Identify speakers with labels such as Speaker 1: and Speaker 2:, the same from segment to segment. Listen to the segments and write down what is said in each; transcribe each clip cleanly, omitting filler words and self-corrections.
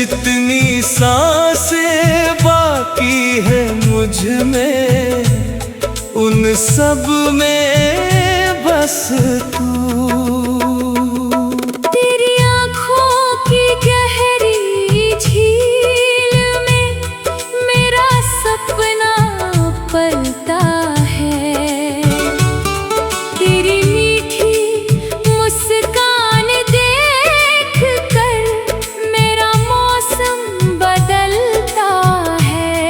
Speaker 1: जितनी सांसें बाकी है मुझ में, उन सब में बस तू।
Speaker 2: तेरी आँखों की गहरी झील में मेरा सपना पलता है। तेरी मीठी मुस्कान देख कर मेरा मौसम बदलता है।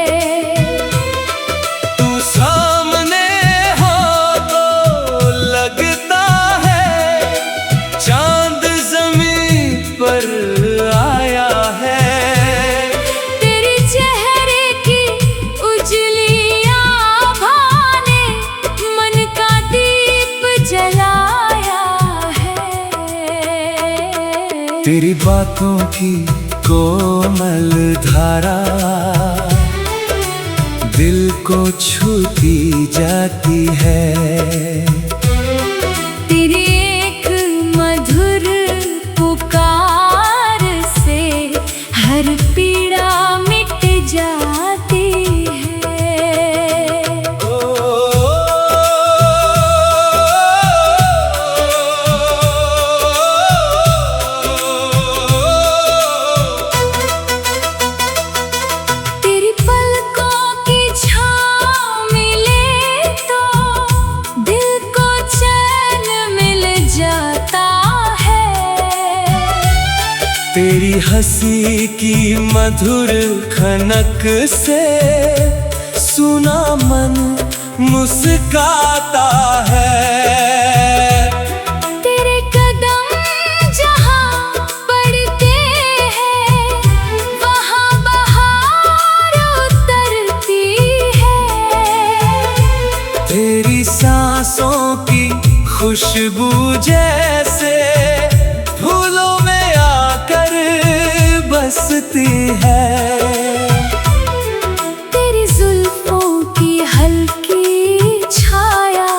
Speaker 1: तू सामने हो तो लगता है चांद ज़मीन पर आया है।
Speaker 2: तेरे चेहरे की उजली आभा ने मन का दीप जलाया है।
Speaker 1: तेरी बातों की कोमल धारा दिल को छूती जाती है।
Speaker 2: तेरी एक मधुर पुकार से हर पीड़ा मिट जाती है। तेरी पलकों की छाँव मिले तो दिल को चैन मिल जाता है।
Speaker 1: तेरी हंसी की मधुर खनक से सुना मन मुस्काता है।
Speaker 2: तेरे कदम जहाँ पड़ते हैं वहाँ बहार उतरती है।
Speaker 1: तेरी सांसों की खुशबू जैसे फूलों में आकर बसती है।
Speaker 2: तेरी जुल्फों की हल्की छाया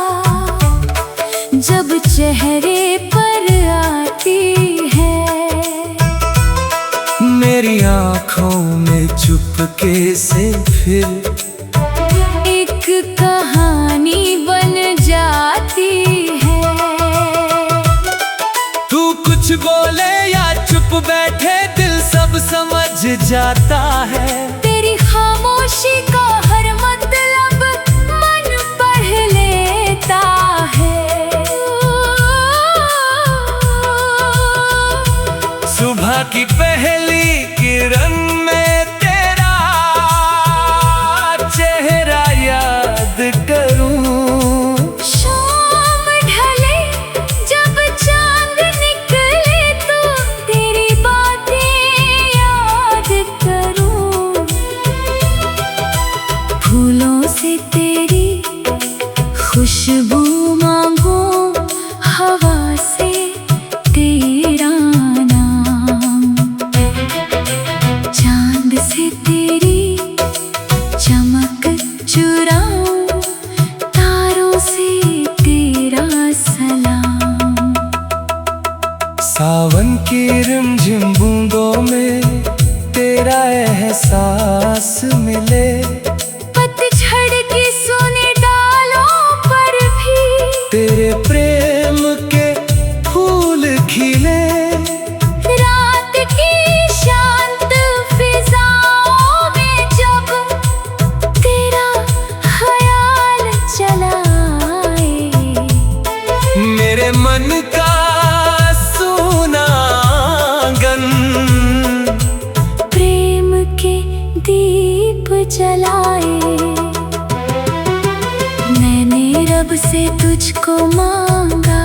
Speaker 2: जब चेहरे पर आती है।
Speaker 1: मेरी आँखों में चुपके से फिर
Speaker 2: एक कहानी बन जाती है।
Speaker 1: तू कुछ बोले या चुप बैठे दिल सब समझ जाता है।
Speaker 2: तेरी खामोशी का हर मतलब मन पढ़ लेता है।
Speaker 1: सुबह की पहली किरण में तेरा चेहरा याद करूं।
Speaker 2: शाम ढले जब चांद निकले तो तेरी बातें याद करूं। फूलों से तेरी खुशबू मांगू, हवा से तेरा नाम, चांद से तेरी चमक चुराऊं, तारों से तेरा सलाम।
Speaker 1: सावन की रिमझिम बूंदों में तेरा एहसास मिले।
Speaker 2: पतझड़ की सुने डालों पर भी
Speaker 1: तेरे प्रेम के फूल खिले।
Speaker 2: रात की शांत फिजाओं में जब तेरा ख्याल चला आए।
Speaker 1: मेरे मन का सोना आंगन
Speaker 2: प्रेम के दीप जलाए। मैंने रब से तुझको मांगा,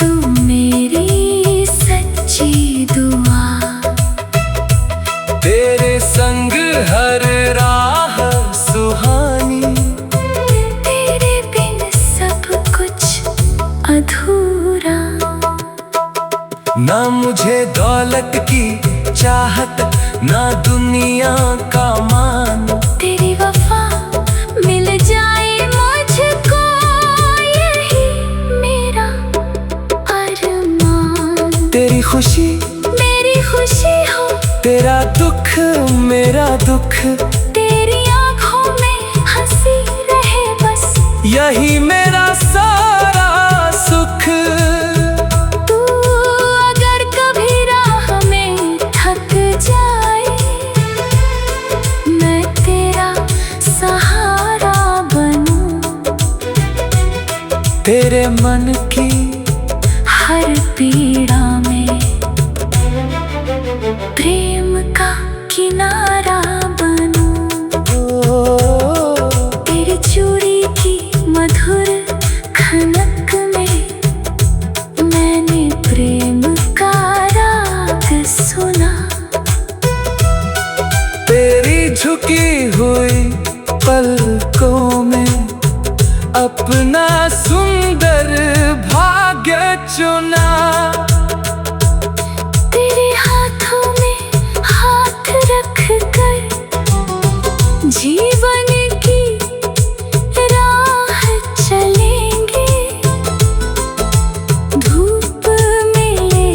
Speaker 2: तू मेरी सच्ची दुआ।
Speaker 1: तेरे संग हर राह सुहानी,
Speaker 2: तेरे बिन सब कुछ अधूरा।
Speaker 1: ना मुझे दौलत की चाहत, ना दुनिया का मान।
Speaker 2: तेरी वफा मिल जाए मुझको, यही मेरा अरमान।
Speaker 1: तेरी खुशी
Speaker 2: मेरी खुशी
Speaker 1: तेरा दुख मेरा दुख,
Speaker 2: तेरी आंखों में हंसी रहे बस,
Speaker 1: यही मेरा सारा सुख।
Speaker 2: तू अगर कभी राह में थक जाए, मैं तेरा सहारा बनूं।
Speaker 1: तेरे मन की
Speaker 2: हर पीड़ा में प्रेम का किनारा बनूं। तेरी चूड़ी की मधुर खनक में मैंने प्रेम का राग सुना।
Speaker 1: तेरी झुकी हुई पलकों में अपना सुंदर भाग्य चुना।
Speaker 2: तेरे हाथों में हाथ रख कर जीवन की राह चलेंगे। धूप मिले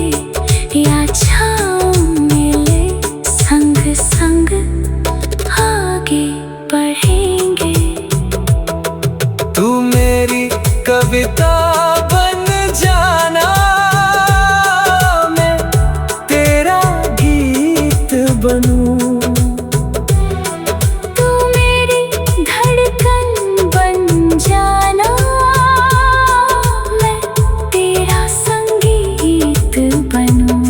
Speaker 2: या छाँव मिले, संग संग आगे बढ़ेंगे।
Speaker 1: तू मेरी कविता बन जाना, मैं तेरा गीत बनूं।
Speaker 2: तू मेरी धड़कन बन जाना, मैं तेरा संगीत बनूं।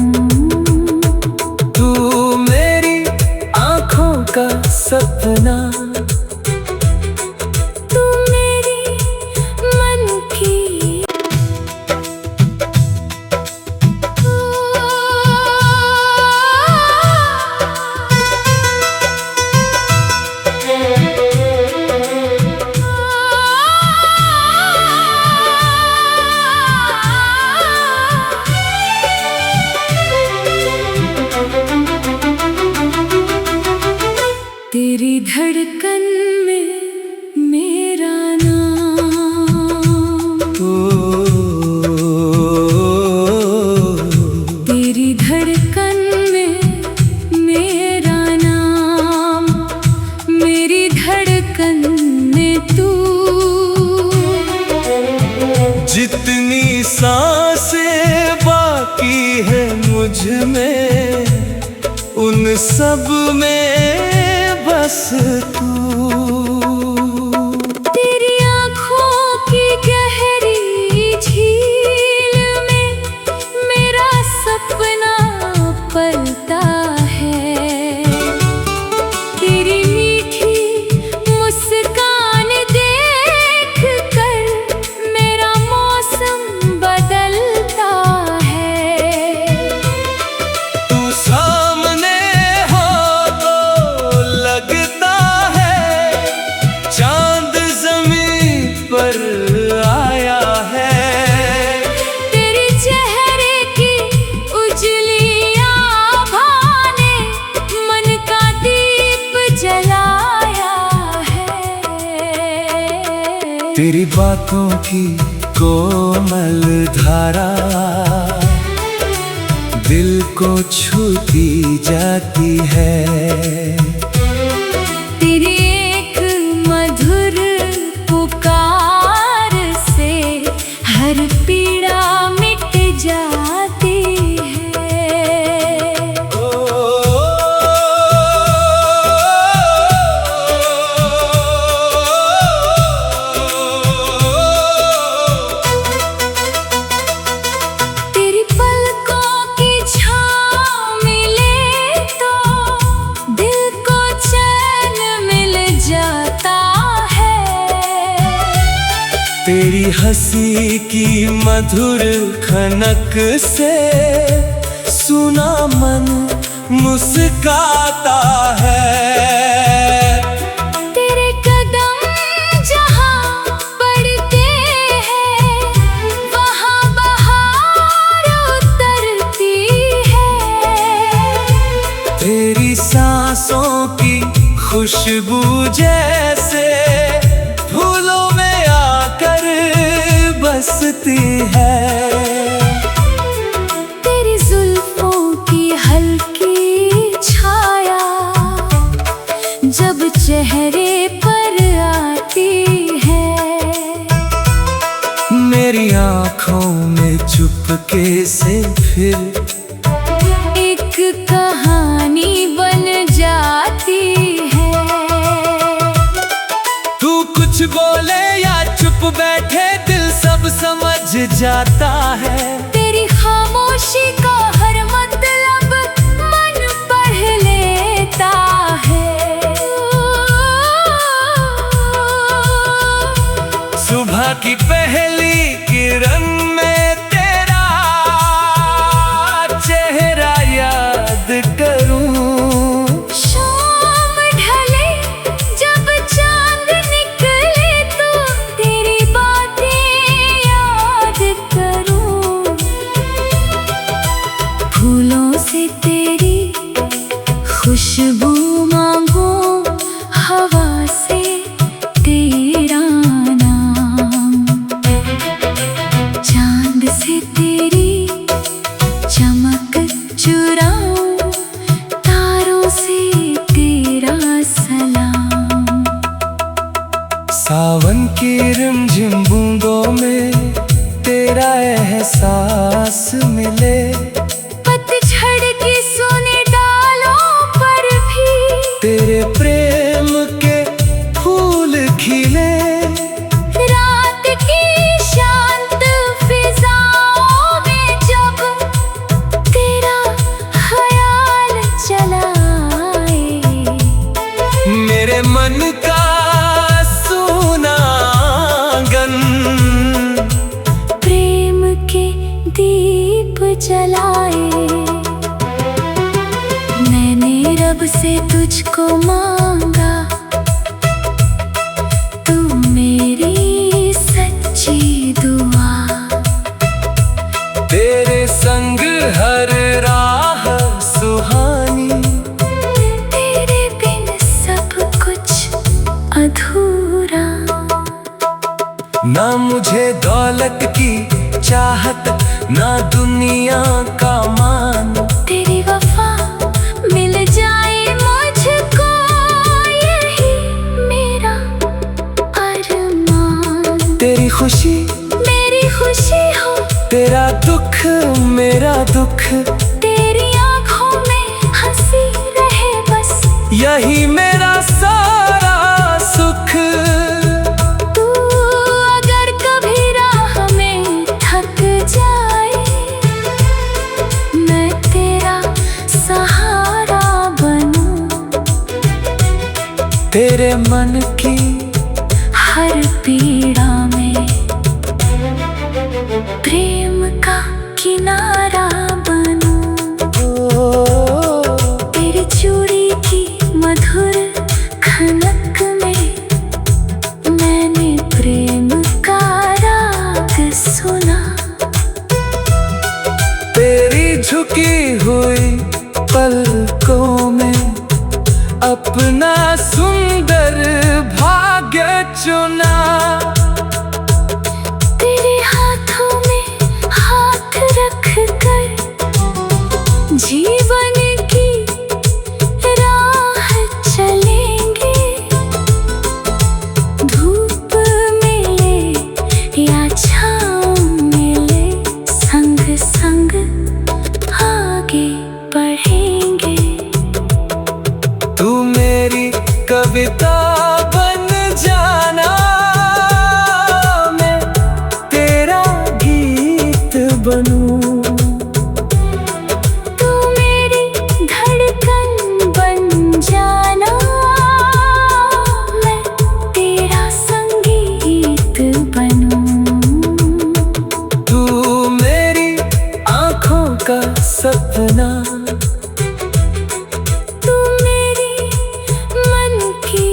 Speaker 1: तू मेरी आँखों का सपना,
Speaker 2: तू मेरी मन की तेरी धड़कन में मेरा नाम, तेरी धड़कन में मेरा नाम, मेरी धड़कन में तू।
Speaker 1: जितनी सांसें बाकी है मुझ में, उन सब में बस तू।
Speaker 2: तेरी आँखों की गहरी झील में मेरा सपना पलता है। तेरी मीठी मुस्कान देख कर मेरा मौसम बदलता है।
Speaker 1: तू सामने हो तो लगता है चांद ज़मीन पर आया है।
Speaker 2: तेरे चेहरे की उजली आभा ने मन का दीप जलाया है।
Speaker 1: तेरी बातों की कोमल धारा दिल को छूती जाती है।
Speaker 2: तेरी एक मधुर पुकार से हर पीड़ा मिट जाती है। तेरी पलकों की छाँव मिले तो दिल को चैन मिल जाता है।
Speaker 1: तेरी हंसी की मधुर खनक से सुना मन मुस्काता है।
Speaker 2: तेरे कदम जहाँ पड़ते हैं, वहाँ बहार उतरती है।
Speaker 1: तेरी सांसों की खुशबू जैसे फूलों में आकर बसती है।
Speaker 2: तेरी जुल्फों की हल्की
Speaker 1: बैठे दिल सब समझ जाता है।
Speaker 2: तेरी खामोशी का हर मतलब मन पढ़ लेता है।
Speaker 1: सुबह की पहली किरण में तेरा चेहरा याद करूं।
Speaker 2: शाम ढले जब चांद निकले तो तेरी बातें याद करूं। फूलों से तेरी खुशबू मांगू, हवा से तेरा नाम, चांद से तेरी चमक चुराऊं, तारों से तेरा सलाम।
Speaker 1: सावन की रिमझिम बूंदों में तेरा एहसास मिले।
Speaker 2: पतझड़ की सुने डालों पर भी
Speaker 1: तेरे प्रेम के फूल खिले।
Speaker 2: रात की शांत फिजाओं में जब तेरा ख्याल चला आए,
Speaker 1: मेरे मन का सूना आंगन
Speaker 2: प्रेम के दीप जलाए। मैंने रब से तुझको मांगा, तू मेरी सच्ची दुआ।
Speaker 1: तेरे संग हर राह सुहानी।
Speaker 2: तेरे बिन सब कुछ अधूरा।
Speaker 1: ना मुझे दौलत की चाहत, ना दुनिया का मान।
Speaker 2: तेरी वफा मिल जाए मुझको, यही मेरा अरमान।
Speaker 1: तेरी खुशी
Speaker 2: मेरी खुशी हो,
Speaker 1: तेरा दुख मेरा दुख।
Speaker 2: तेरी आंखों में हंसी रहे बस,
Speaker 1: यही मेरा सारा सुख।
Speaker 2: तू अगर कभी राह में थक जाए, मैं तेरा सहारा बनूं।
Speaker 1: तेरे मन की
Speaker 2: हर पीड़ा में प्रेम का किनारा बनूं। तेरी चूड़ी की मधुर खनक में मैंने प्रेम का राग सुना।
Speaker 1: तेरी झुकी हुई पलकों में अपना सुंदर भाग्य चुना।
Speaker 2: तेरे हाथों में हाथ रख कर जीवन की राह चलेंगे। धूप मिले या छाँव मिले, संग संग आगे बढ़ेंगे।
Speaker 1: तू मेरी कविता बन जाना, मैं तेरा गीत बनूं।
Speaker 2: तू मेरी धड़कन बन जाना, मैं तेरा संगीत बनूं।
Speaker 1: तू मेरी आँखों का सपना,
Speaker 2: तू मेरी मन की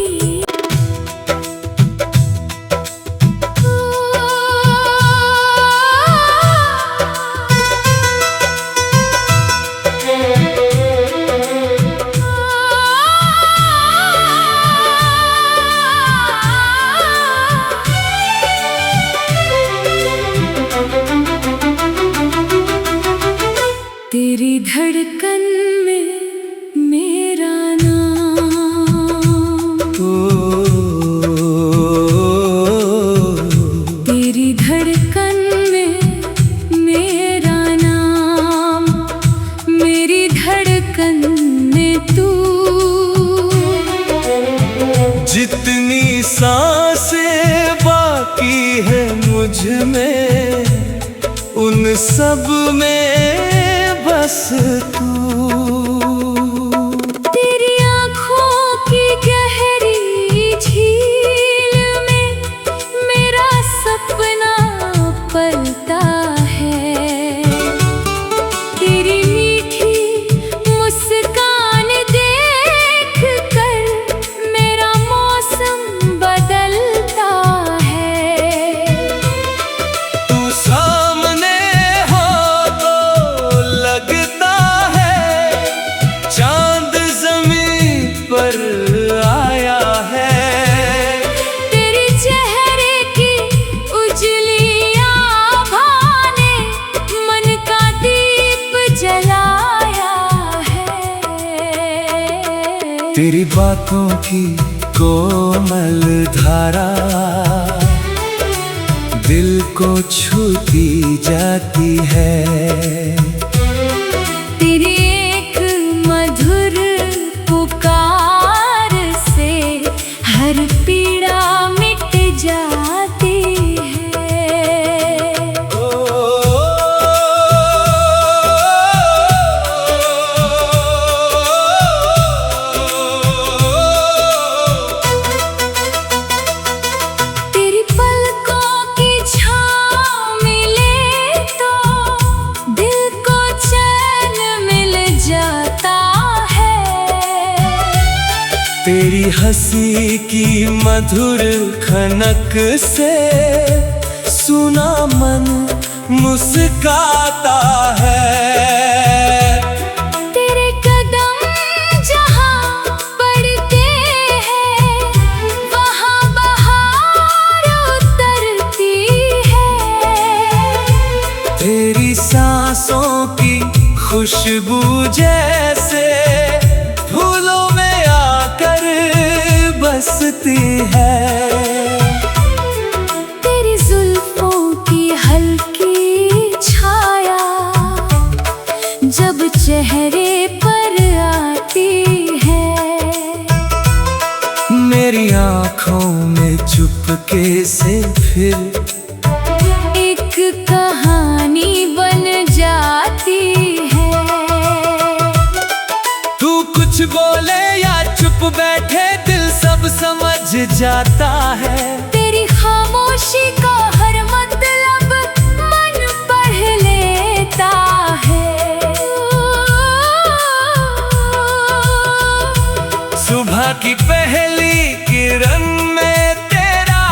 Speaker 1: में, उन सब में बस तू।
Speaker 2: तेरी आँखों की गहरी झील में मेरा सपना पलता है। तेरी मीठी मुस्कान देख कर मेरा मौसम बदलता है।
Speaker 1: तू सामने हो तो लगता है चांद ज़मीन पर आया है।
Speaker 2: तेरे चेहरे की उजली आभा ने मन का दीप जलाया है।
Speaker 1: तेरी बातों की कोमल धारा दिल को छूती जाती है।
Speaker 2: तेरी एक मधुर पुकार से हर पीड़ा मिट जाती है। तेरी पलकों की छाँव मिले तो दिल को चैन मिल जाता है।
Speaker 1: तेरी हंसी की मधुर खनक से सुना मन मुस्काता है।
Speaker 2: तेरे कदम जहाँ पड़ते हैं वहाँ बहार उतरती है।
Speaker 1: तेरी सांसों की खुशबू जैसे फूलों में आकर बसती है।
Speaker 2: तेरी जुल्फों की हल्की छाया जब चेहरे पर आती है।
Speaker 1: मेरी आँखों में चुपके से फिर
Speaker 2: एक कहानी बन जाती है।
Speaker 1: तू कुछ बोले या चुप बैठे दिल सब समझ जाता है।
Speaker 2: तेरी खामोशी का हर मतलब मन पढ़ लेता है।
Speaker 1: सुबह की पहली किरण में तेरा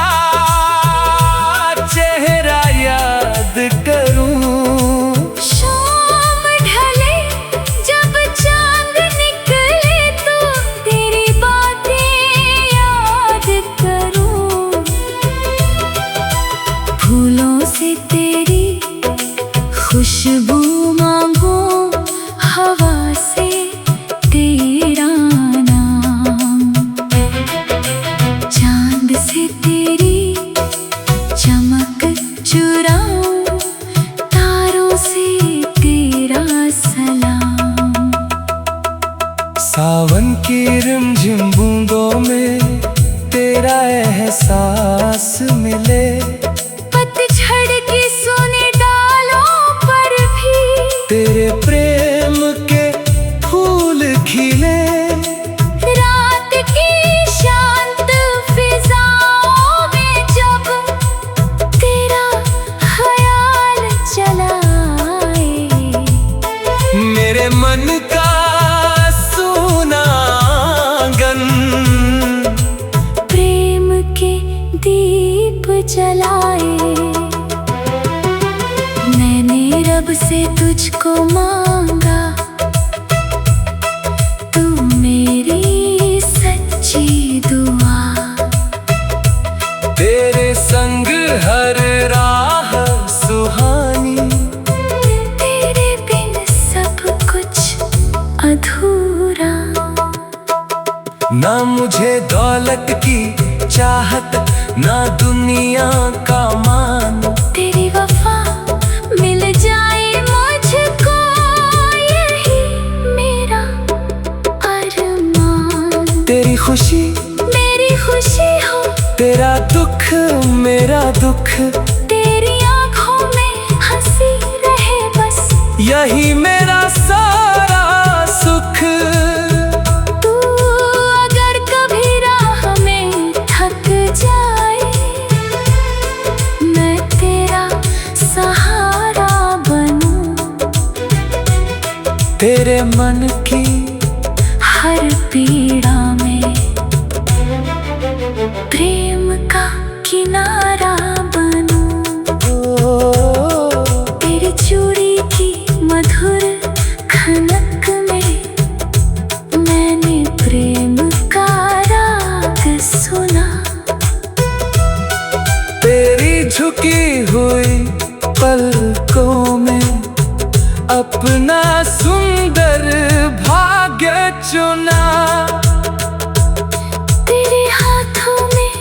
Speaker 1: चेहरा याद करूं।
Speaker 2: शाम ढले जब चांद निकले तो तेरी बातें याद करूं। फूलों से तेरी खुशबू मांगू, हवा से तेरा नाम, चांद से तेरी चमक चुराऊं, तारों से तेरा सलाम।
Speaker 1: सावन की रिमझिम बूंदों में तेरा एहसास मिले।
Speaker 2: पतझड़ की सुने डालों पर भी
Speaker 1: तेरे प्रेम के फूल खिले।
Speaker 2: रात की शांत फिजाओं में जब तेरा ख्याल चला आए।
Speaker 1: मेरे मन का सूना आंगन
Speaker 2: प्रेम के दीप जलाए। मैंने रब से तुझको मांगा, तू मेरी सच्ची दुआ।
Speaker 1: तेरे संग हर राह सुहानी।
Speaker 2: तेरे बिन सब कुछ अधूरा।
Speaker 1: ना मुझे दौलत की चाहत, ना दुनिया का मान।
Speaker 2: तेरी वफा मिल जाए मुझको, यही मेरा अरमान।
Speaker 1: तेरी खुशी
Speaker 2: मेरी खुशी हो,
Speaker 1: तेरा दुख मेरा दुख।
Speaker 2: तेरी
Speaker 1: यही मेरा सारा सुख।
Speaker 2: तू अगर कभी राह में थक जाए, मैं तेरा सहारा बनूं।
Speaker 1: तेरे मन की
Speaker 2: हर पीड़ा में प्रेम का किनारा बनूं। तेरी चूड़ी की मधुर खनक में मैंने प्रेम का राग सुना।
Speaker 1: तेरी झुकी हुई पलकों में अपना सुंदर भाग्य चुना।
Speaker 2: तेरे हाथों में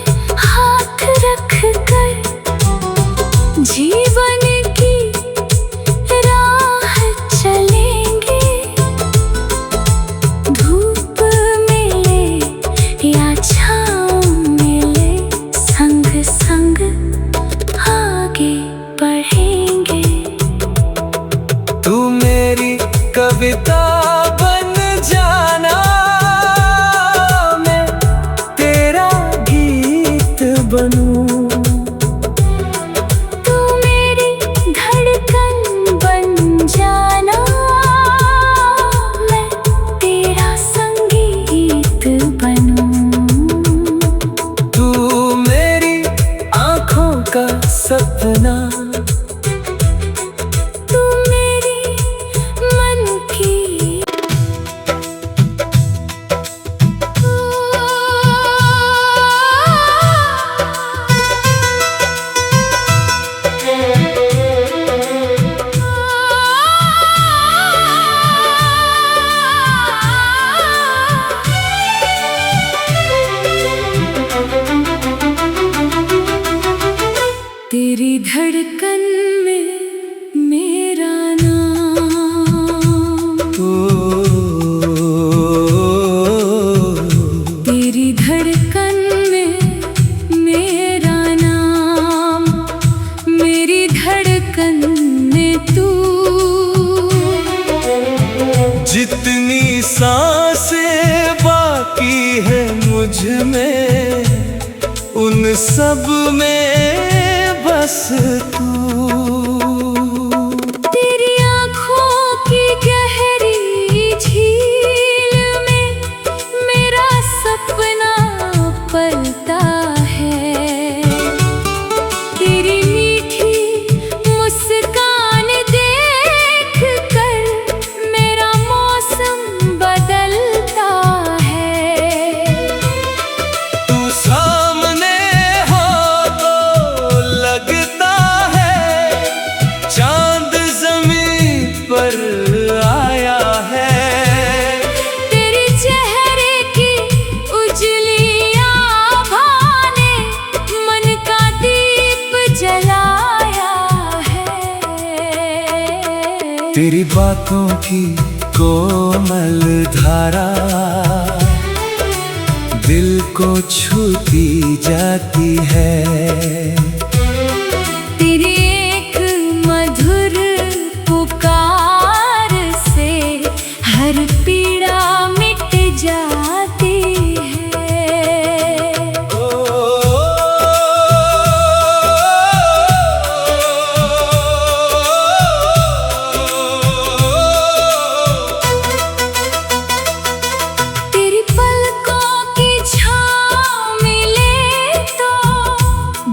Speaker 2: हाथ रख कर जीवन की राह चलेंगे। धूप मिले या छाँव मिले, संग संग आगे बढ़ेंगे।
Speaker 1: तू मेरी कविता बन जाना, मैं तेरा गीत बनूं।
Speaker 2: तू मेरी धड़कन बन जाना, मैं तेरा संगीत बनूं।
Speaker 1: तू मेरी आँखों का सपना,
Speaker 2: तू मेरी मन की तेरी धड़कन में मेरा नाम। तेरी धड़कन में मेरा नाम, मेरी धड़कन में तू।
Speaker 1: जितनी सांसें बाकी है मुझ में, उन सब में बस तू।
Speaker 2: तेरी आँखों की गहरी झील में मेरा सपना पलता है। तेरी मीठी मुस्कान देख कर मेरा मौसम बदलता है।
Speaker 1: तू सामने हो तो लगता है चांद ज़मीन पर आया है।
Speaker 2: तेरे चेहरे की उजली आभा ने मन का दीप जलाया है।
Speaker 1: तेरी बातों की कोमल धारा दिल को छूती जाती है।
Speaker 2: तेरी एक मधुर पुकार से हर पीड़ा मिट जाती है। तेरी पलकों की छाँव मिले तो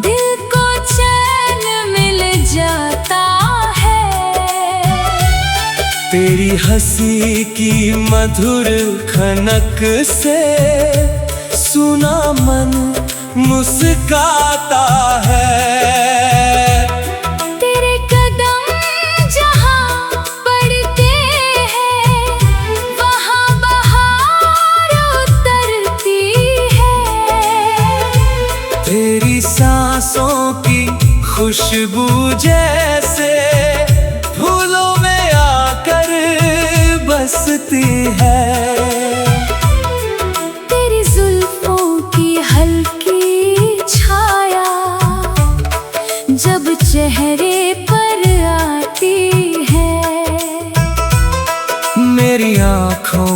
Speaker 2: दिल को चैन मिल जाता है।
Speaker 1: तेरी हंसी की मधुर खनक से सुना मन मुस्काता है।
Speaker 2: तेरे कदम जहाँ पड़ते हैं वहाँ बहार उतरती है।
Speaker 1: तेरी सांसों की खुशबू जैसे फूलों में आकर बसती है।
Speaker 2: तेरी जुल्फों की हल्की छाया जब चेहरे पर आती है।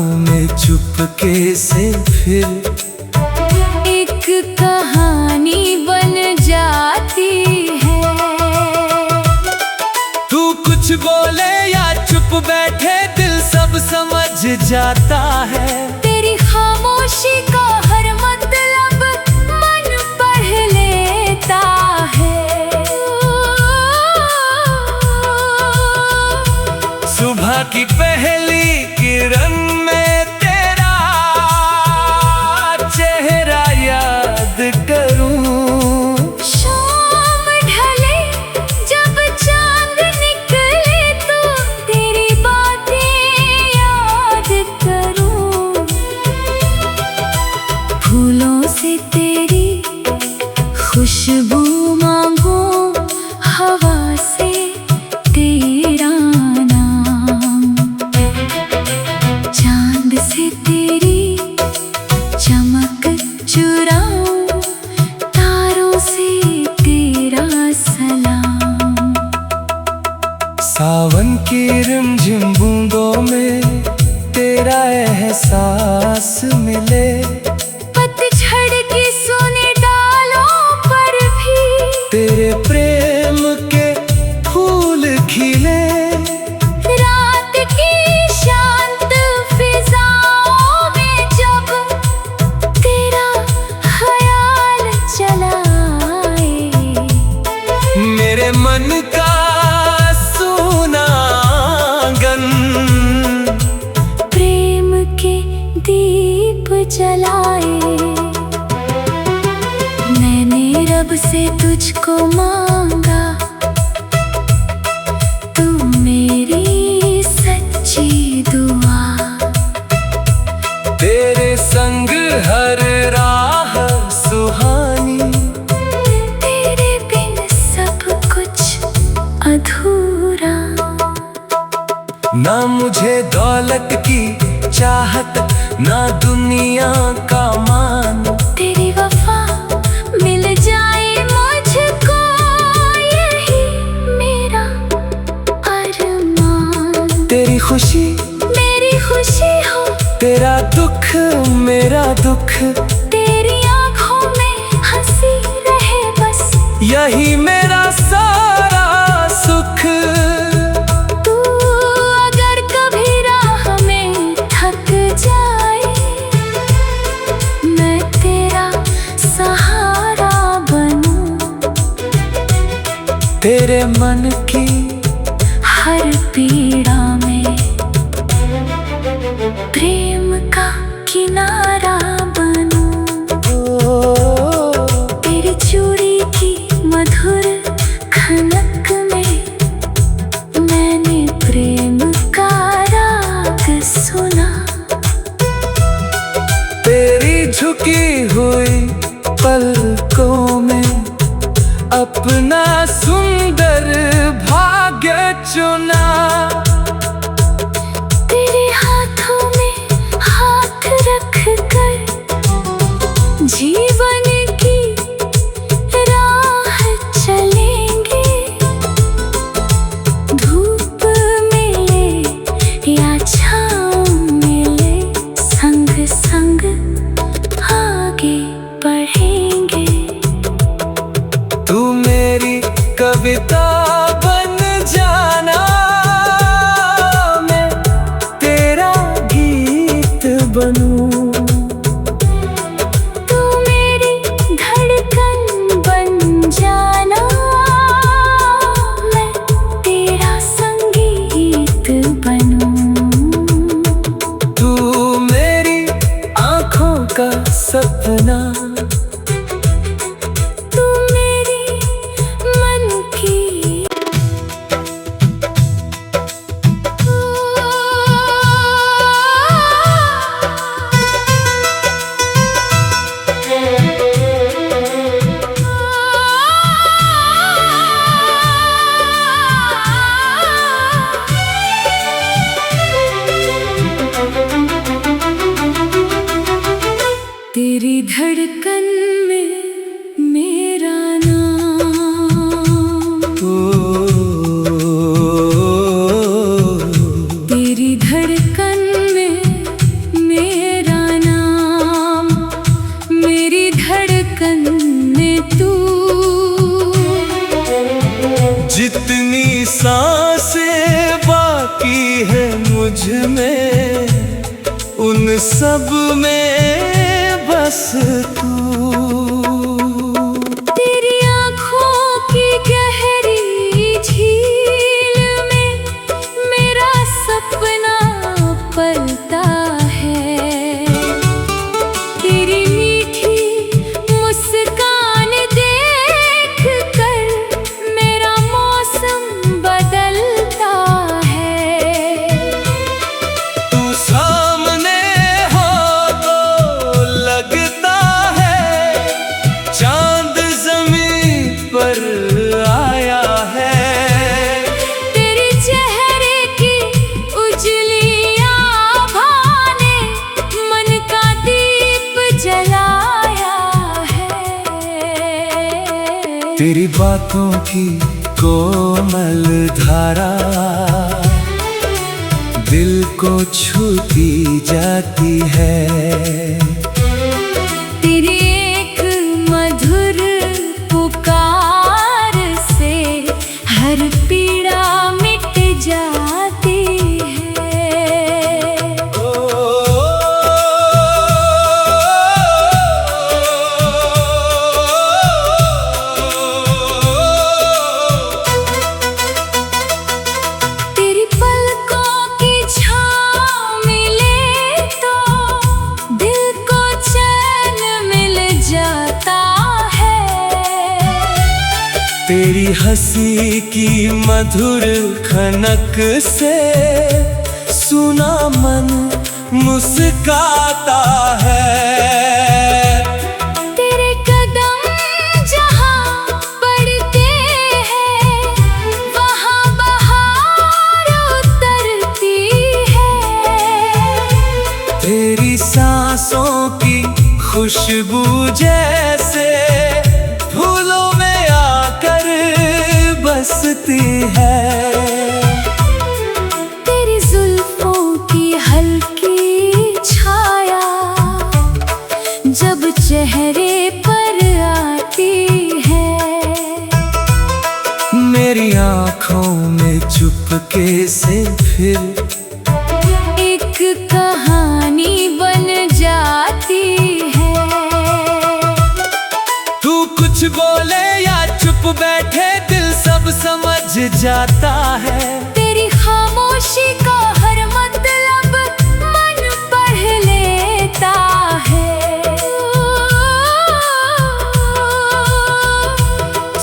Speaker 1: आंखों में चुपके से फिर
Speaker 2: एक कहानी बन जाती है।
Speaker 1: तू कुछ बोले या चुप बैठे दिल सब समझ जाता है।
Speaker 2: तेरी खामोशी का हर मतलब मन पढ़ लेता है।
Speaker 1: सुबह की पहली किरण में तेरा चेहरा याद करूं।
Speaker 2: शाम ढले जब चांद निकले तो तेरी बातें याद करूं। फूलों से तेरी खुशबू मांगू, हवा से तेरा नाम, चांद से तेरी चमक चुराऊं, तारों से तेरा सलाम।
Speaker 1: सावन की रिमझिम बूंदों में तेरा एहसास मिले।
Speaker 2: पतझड़ की सोने डालों पर भी
Speaker 1: तेरे प्रेम के फूल खिले।
Speaker 2: रात की शांत फिजाओं में जब तेरा ख्याल चला आए।
Speaker 1: मेरे मन का सूना आंगन
Speaker 2: प्रेम के दीप जलाए। मैंने रब से तुझको मांगा, तू मेरी सच्ची दुआ।
Speaker 1: तेरे संग हर राह सुहानी।
Speaker 2: तेरे बिन सब कुछ अधूरा।
Speaker 1: ना मुझे दौलत की चाहत, ना दुनिया का मान।
Speaker 2: तेरी वफा मिल जाए मुझको, यही मेरा अरमान।
Speaker 1: तेरी खुशी
Speaker 2: मेरी खुशी हो,
Speaker 1: तेरा दुख मेरा दुख।
Speaker 2: तेरी आंखों में हंसी रहे बस,
Speaker 1: यही मेरा सारा सुख।
Speaker 2: तू अगर कभी राह में थक जाए, मैं तेरा सहारा बनूं।
Speaker 1: तेरे मन की
Speaker 2: हर पीड़ा में प्रेम का किनारा बनूं। तेरी चूड़ी की मधुर खनक में मैंने प्रेम का राग सुना।
Speaker 1: तेरी झुकी हुई पलकों में अपना सुंदर भाग्य चुना।
Speaker 2: तेरे हाथों में हाथ रख कर जीवन की राह चलेंगे। धूप मिले या छाँव मिले, संग संग आगे बढ़ेंगे।
Speaker 1: तू मेरी कविता बन जाना, मैं तेरा गीत बनूं।
Speaker 2: तू मेरी धड़कन बन जाना, मैं तेरा संगीत बनूं।
Speaker 1: तू मेरी आंखों का सपना,
Speaker 2: तू मेरी मन की तेरी धड़कन में मेरा नाम। तेरी धड़कन में
Speaker 1: इन सब में बस तू।
Speaker 2: तेरी आँखों की गहरी झील में मेरा सपना पलता है। तेरी मीठी मुस्कान देख कर मेरा मौसम बदलता है।
Speaker 1: तू सामने हो तो लगता है चांद ज़मीन पर आया है।
Speaker 2: तेरे चेहरे की उजली आभा ने मन का दीप जलाया है।
Speaker 1: तेरी बातों की कोमल धारा दिल को छूती जाती है।
Speaker 2: तेरी एक मधुर पुकार से हर पीड़ा मिट जाती है। तेरी पलकों की छाँव मिले तो दिल को चैन मिल जाता है।
Speaker 1: तेरी हंसी की मधुर खनक से सुना मन मुस्काता है।
Speaker 2: तेरे कदम जहाँ पड़ते हैं वहाँ बहार उतरती है।
Speaker 1: तेरी सांसों की खुशबू जैसे फूलों में आकर बसती है।
Speaker 2: तेरी जुल्फों की हल्की छाया जब चेहरे पर आती है।
Speaker 1: मेरी आँखों में चुपके से फिर
Speaker 2: एक कहानी बन जाती है।
Speaker 1: तू कुछ बोले या चुप बैठे दिल सब समझ जाता है।
Speaker 2: तेरी खामोशी का हर मतलब मन पढ़ लेता है।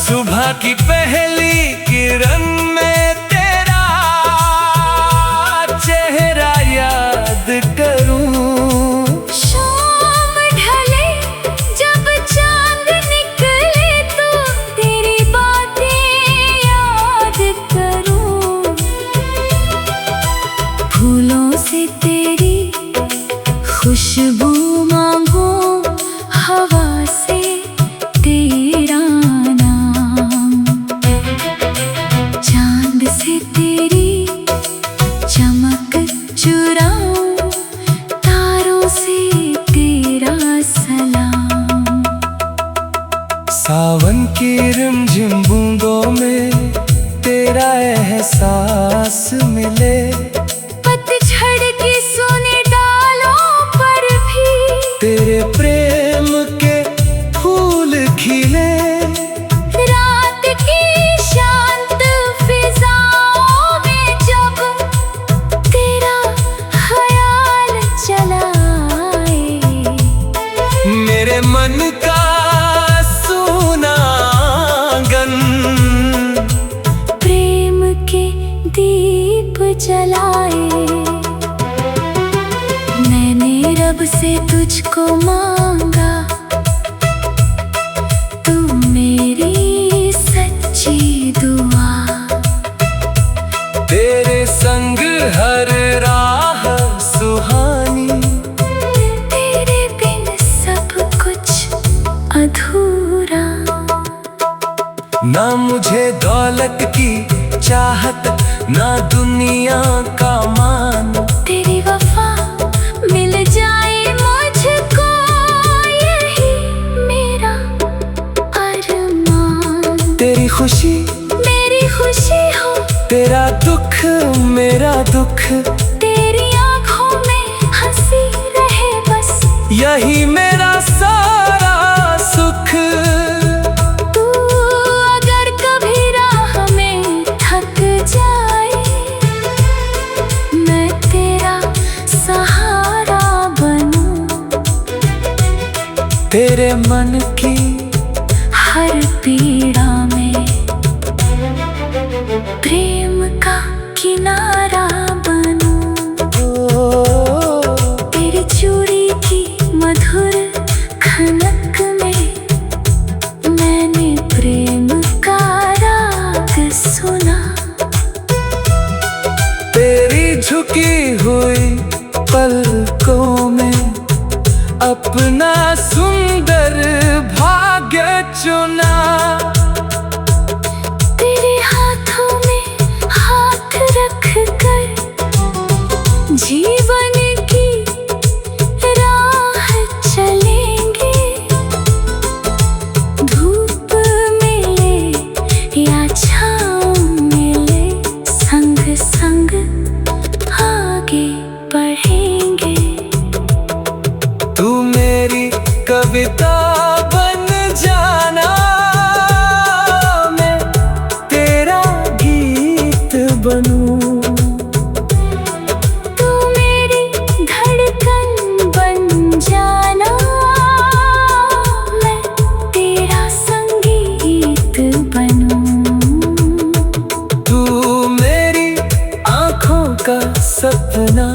Speaker 1: सुबह की पहली किरण में तेरा चेहरा याद करूं।
Speaker 2: शाम ढले जब चांद निकले तो तेरी बातें याद करूं। फूलों से तेरी खुशबू मांगू, हवा से तेरा नाम, चांद से तेरी चमक चुराऊं, तारों से तेरा सलाम।
Speaker 1: सावन की रिमझिम बूंदों में तेरा एहसास मिले।
Speaker 2: पतझड़ की सोने डालों पर भी
Speaker 1: तेरे प्रेम के फूल खिले।
Speaker 2: रात की शांत फिजाओं में जब तेरा ख्याल चला आए।
Speaker 1: मेरे मन का सूना आंगन
Speaker 2: प्रेम के दीप जलाए। मैंने रब से तुझको मांगा, तू मेरी सच्ची दुआ।
Speaker 1: तेरे संग हर राह सुहानी।
Speaker 2: तेरे बिन सब कुछ अधूरा।
Speaker 1: ना मुझे दौलत की चाहत, ना दुनिया का मान।
Speaker 2: तेरी वफा मिल जाए मुझको, यही मेरा अरमान।
Speaker 1: तेरी खुशी
Speaker 2: मेरी खुशी हो,
Speaker 1: तेरा दुख मेरा दुख।
Speaker 2: तेरी आँखों में हंसी
Speaker 1: यही मेरा सारा सुख।
Speaker 2: तू अगर कभी राह में थक जाए, मैं तेरा सहारा बनूं।
Speaker 1: तेरे मन की
Speaker 2: हर पीड़ा में प्रेम का किनारा बनूं। तेरी चूड़ी की मधुर खनक में मैंने प्रेम का राग सुना।
Speaker 1: तेरी झुकी हुई पलकों में अपना सुंदर भाग्य चुना।
Speaker 2: तेरे हाथों में हाथ रख कर जीवन की राह चलेंगे। धूप मिले या छाँव मिले, संग संग आगे बढ़ेंगे।
Speaker 1: तू मेरी कविता बन जाना, मैं तेरा गीत बनूं।
Speaker 2: तू मेरी धड़कन बन जाना, मैं तेरा संगीत बनूं।
Speaker 1: तू मेरी आँखों का सपना,